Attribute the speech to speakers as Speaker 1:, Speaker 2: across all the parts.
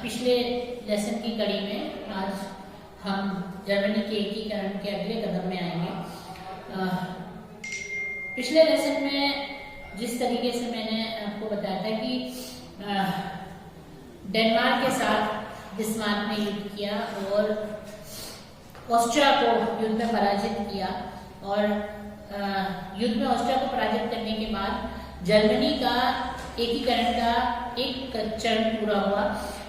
Speaker 1: पिछले लेसन की कड़ी में आज हम जर्मनी के एकीकरण के अगले कदम में आएंगे। पिछले लेसन में जिस तरीके से मैंने आपको बताया था कि डेनमार्क के साथ बिस्मार्क ने युद्ध किया और ऑस्ट्रिया को युद्ध में पराजित किया और युद्ध में ऑस्ट्रिया को पराजित करने के बाद जर्मनी का एकीकरण का एक चरण पूरा हुआ,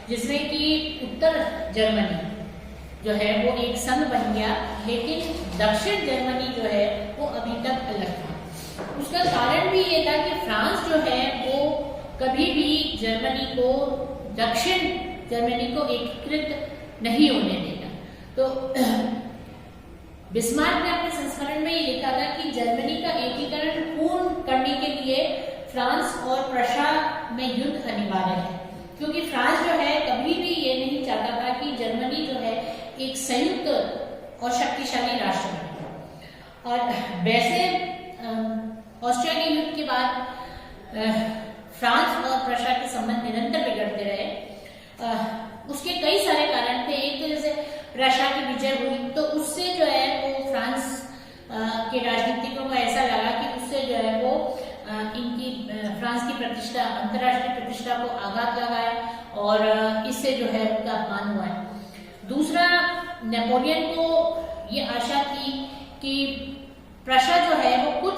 Speaker 1: जिसमें कि उत्तर जर्मनी जो है वो एक संघ बन गया, लेकिन दक्षिण जर्मनी जो है वो अभी तक अलग था। उसका कारण भी ये था कि फ्रांस जो है वो कभी भी जर्मनी को दक्षिण जर्मनी को एकीकृत नहीं होने देता। तो बिस्मार्क ने अपने संस्मरण में ये लिखा था कि जर्मनी का एकीकरण पूर्ण करने के लिए फ्रांस और प्रशा में युद्ध अनिवार्य है, क्योंकि फ्रांस जो है कभी भी ये नहीं चाहता था कि जर्मनी जो है एक संयुक्त और शक्तिशाली राष्ट्र बने। और वैसे ऑस्ट्रिया के युद्ध के बाद फ्रांस और प्रशा के संबंध निरंतर बिगड़ते रहे। उसके कई सारे कारण थे। एक तो जैसे प्रशा की विजय हुई तो उससे जो है वो फ्रांस के राजनीतिकों को ऐसा लगा कि उससे जो है वो इनकी फ्रांस की प्रतिष्ठा, अंतर्राष्ट्रीय प्रतिष्ठा को आघात लगा है और इससे जो है उनका अपमान हुआ है। दूसरा, नेपोलियन को ये आशा थी कि प्रशा जो है वो कुछ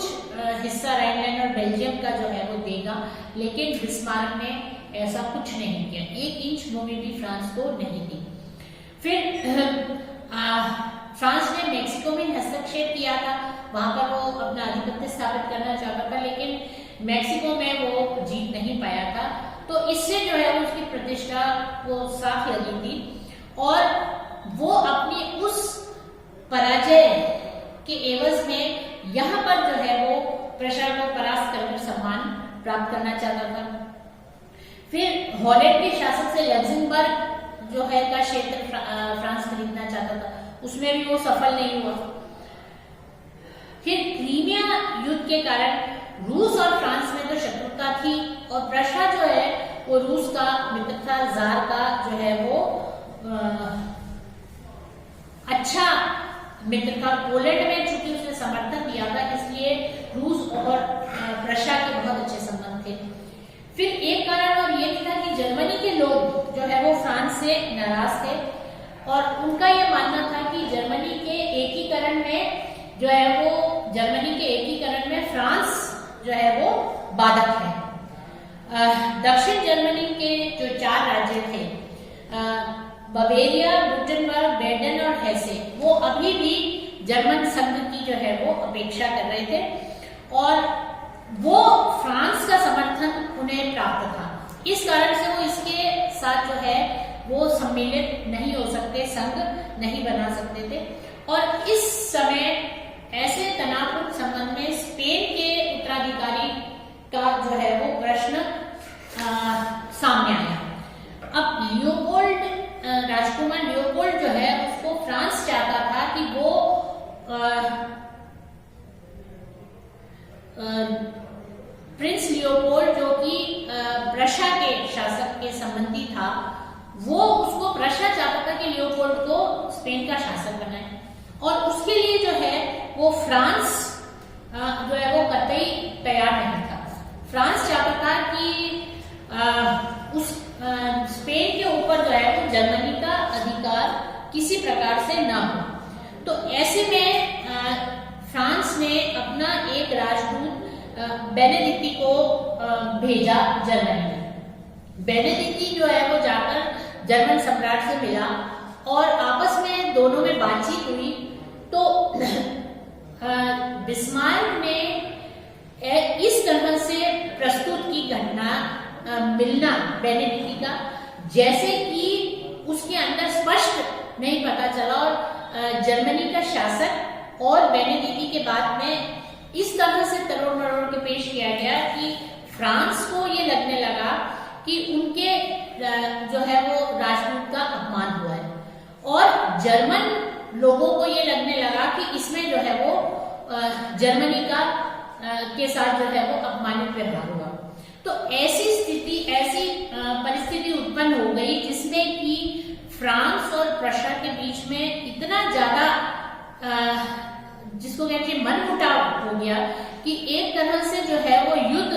Speaker 1: हिस्सा राइनलैंड और बेल्जियम का जो है वो देगा, लेकिन बिस्मार्क ने ऐसा कुछ नहीं किया, 1 इंच भूमि भी फ्रांस को नहीं दी। फिर फ्रांस ने मेक्सिको में हस्तक्षेप किया था, वहां पर वो अपना आधिपत्य स्थापित करना चाहता था, लेकिन मेक्सिको में वो जीत नहीं पाया था। तो इससे जो है उसकी प्रतिष्ठा वो साफ लगी थी और वो अपनी उस पराजय के एवज में यहाँ पर जो है वो प्रशा को परास्त करके सम्मान प्राप्त करना चाहता था। फिर हॉलैंड के शासक से लग्जमबर्ग जो है का क्षेत्र फ्रांस खरीदना चाहता था, उसमें भी वो सफल नहीं हुआ। फिर क्रीमिया युद्ध के कारण रूस और फ्रांस में तो शत्रुता थी और प्रशा जो है वो रूस का मित्र था, जार का जो है वो अच्छा मित्र था। पोलैंड में चूंकि उसने समर्थन दिया था, इसलिए रूस और प्रशा के बहुत अच्छे संबंध थे। फिर एक कारण और ये था कि जर्मनी के लोग जो है वो फ्रांस से नाराज थे और उनका ये मानना था कि जर्मनी के एकीकरण में जो है वो जर्मनी के एकीकरण में फ्रांस जो है वो बाधक है। दक्षिण जर्मनी के जो 4 राज्य थे, बवेरिया, वुर्टेंबर्ग, बेडन और हेसे, वो अभी भी जर्मन संघ की जो है वो अपेक्षा कर रहे थे और वो फ्रांस का समर्थन उन्हें प्राप्त था। इस कारण से वो इसके साथ जो है वो सम्मिलित नहीं हो सकते, संघ नहीं बना सकते थे। और इस समय ऐसे तनावपूर्ण संबंध में स्पेन के उत्तराधिकारी का जो है वो प्रश्न सामने आया। अब लियोपोल्ड, राजकुमार लियोपोल्ड जो है उसको फ्रांस चाहता था कि वो प्रिंस लियोपोल्ड जो कि प्रशा के शासक के संबंधी था, वो उसको प्रशा चाहता था कि लियोपोल्ड को स्पेन का शासक बनाए और उसके लिए जो है वो फ्रांस जो है वो कतई तैयार नहीं था। फ्रांस चाहता था कि उस स्पेन के ऊपर जो है वो जर्मनी का अधिकार किसी प्रकार से ना हो। तो ऐसे में फ्रांस ने अपना एक राजदूत बेनेडिक्टी को भेजा जर्मनी में। बेनेडिक्टी जो है वो जाकर जर्मन सम्राट से मिला और आपस में दोनों में बातचीत हुई। तो बिस्मार्क ने इस तरह से प्रस्तुत की घटना मिलना बेनेडिक्टी का, जैसे कि उसके अंदर स्पष्ट नहीं पता चला और जर्मनी का शासक और बेनेडिक्टी के बाद में इस तरह से तरोड़ मरोड़ के पेश किया गया कि फ्रांस को ये लगने लगा कि उनके जो है वो राजदूत का अपमान हुआ है और जर्मन लोगों को ये लगने लगा कि इसमें जो है वो जर्मनी का के साथ जो है वो अपमानित व्यवहार हुआ। तो ऐसी स्थिति, ऐसी परिस्थिति उत्पन्न हो गई जिसमें कि फ्रांस और प्रशा के बीच में इतना ज्यादा जिसको कहते हैं मनमुटाव हो गया कि एक तरह से जो है वो युद्ध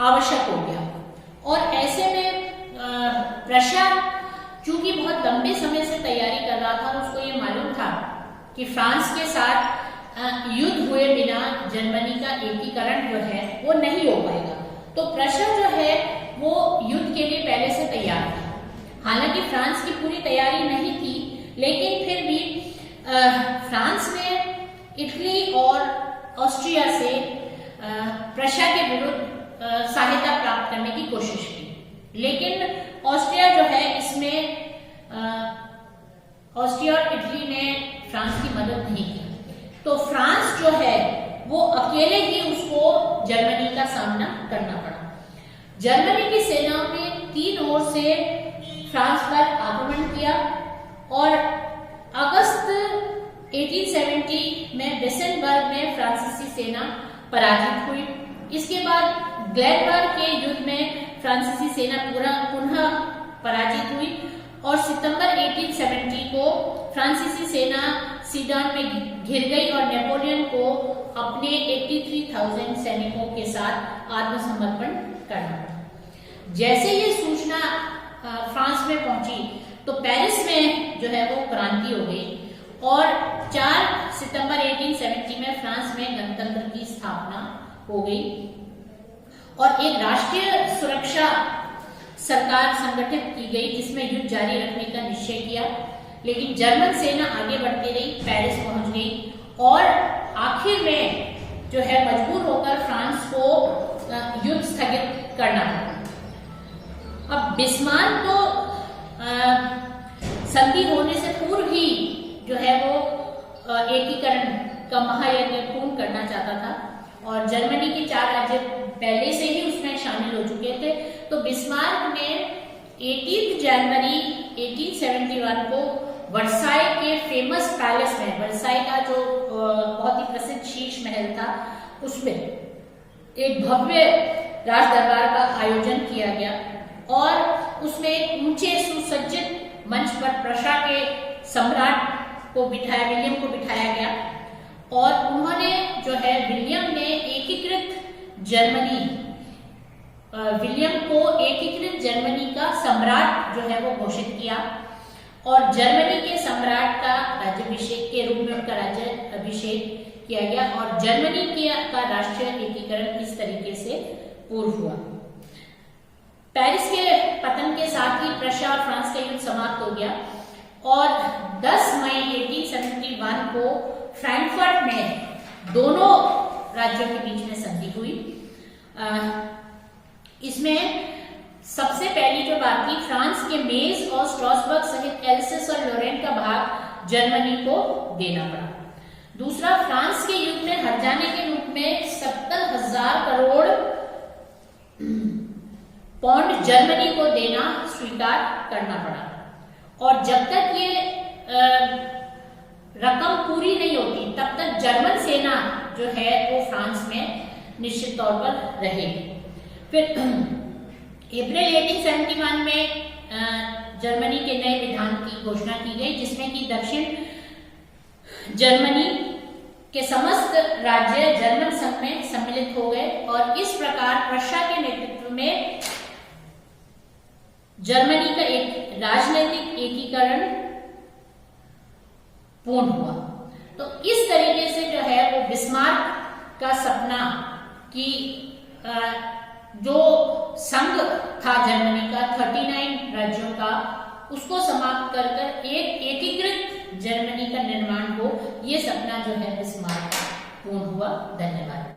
Speaker 1: आवश्यक हो गया। और ऐसे में प्रशा चूंकि बहुत लंबे समय से तैयारी कर रहा था और उसको ये मालूम था कि फ्रांस के साथ युद्ध हुए बिना जर्मनी का एकीकरण जो है वो नहीं हो पाएगा, तो प्रशा जो है वो युद्ध के लिए पहले से तैयार था। हालांकि फ्रांस की पूरी तैयारी नहीं थी, लेकिन फिर भी फ्रांस ने इटली और ऑस्ट्रिया से प्रशा के विरुद्ध सहायता प्राप्त करने की कोशिश की, लेकिन ऑस्ट्रिया जो है इसमें ऑस्ट्रिया और इटली ने फ्रांस की मदद नहीं की। तो फ्रांस जो है वो अकेले ही उसको जर्मनी का सामना करना पड़ा। जर्मनी की सेनाओं ने तीन ओर से फ्रांस पर आक्रमण किया और अगस्त 1870 में बेसेनबर्ग में फ्रांसीसी सेना पराजित हुई। इसके बाद ग्लैडबर्ग के युद्ध में फ्रांसीसी सेना पुनः पराजित हुई और सितंबर 1870 को फ्रांसीसी सेना सीडन में घिर गई और नेपोलियन को अपने 83,000 सैनिकों के साथ आत्मसमर्पण करना पड़ा। जैसे ये सूचना फ्रांस में पहुंची तो पेरिस में जो है वो क्रांति हो गई और 4 सितंबर 1870 में फ्रांस में गणतंत्र की स्थापना हो गई और एक राष्ट्रीय सुरक्षा सरकार संगठित की गई जिसमें युद्ध जारी रखने का निश्चय किया। लेकिन जर्मन सेना आगे बढ़ती रही, पेरिस पहुंच गई और आखिर में जो है मजबूर होकर फ्रांस को युद्ध स्थगित करना पड़ा। अब बिस्मार्क तो संधि होने से पूर्व ही जो है वो एकीकरण का महायज्ञ पूर्ण करना चाहता था और जर्मनी के 4 राज्य पहले से ही उसमें शामिल हो चुके थे। तो बिस्मार्क ने 18 जनवरी 1871 को वर्साई के फेमस पैलेस में, वर्साई का जो बहुत ही प्रसिद्ध शीर्ष महल था, उसमें एक भव्य राज दरबार का आयोजन किया गया और उसमें एक ऊंचे सुसज्जित मंच पर प्रशा के सम्राट को बिठाया, विलियम को बिठाया गया और उन्होंने जो है विलियम ने विलियम को एकीकृत जर्मनी का सम्राट जो है वो घोषित किया और जर्मनी के सम्राट का राज्याभिषेक के रूप में उनका राज्य अभिषेक किया गया और जर्मनी का राष्ट्रीय एकीकरण इस तरीके से पूर्व हुआ। पेरिस के पतन के साथ ही प्रशा और फ्रांस का युद्ध समाप्त हो गया और 10 मई 1871 को फ्रैंकफर्ट में दोनों राज्यों के बीच में संधि हुई। इसमें सबसे पहली जो बात थी, फ्रांस के मेज और स्ट्रासबर्ग सहित एल्सेस और लोरेन का भाग जर्मनी को देना पड़ा। दूसरा, फ्रांस के युद्ध में हर जाने के रूप में 70,000 करोड़ पौंड जर्मनी को देना स्वीकार करना पड़ा और जब तक ये रकम पूरी नहीं होती तब तक जर्मन सेना जो है वो फ्रांस में निश्चित तौर पर रहेगी। फिर अप्रैल 1871 में जर्मनी के नए विधान की घोषणा की गई जिसमें कि दक्षिण जर्मनी के समस्त राज्य जर्मन संघ में सम्मिलित हो गए और इस प्रकार प्रशा के नेतृत्व में जर्मनी का एक राजनीतिक एकीकरण पूर्ण हुआ। तो इस तरीके से जो है वो बिस्मार्क का सपना कि जो संघ था जर्मनी का 39 राज्यों का, उसको समाप्त कर एक एकीकृत जर्मनी का निर्माण हो, ये सपना जो है बिस्मार्क का पूर्ण हुआ। धन्यवाद।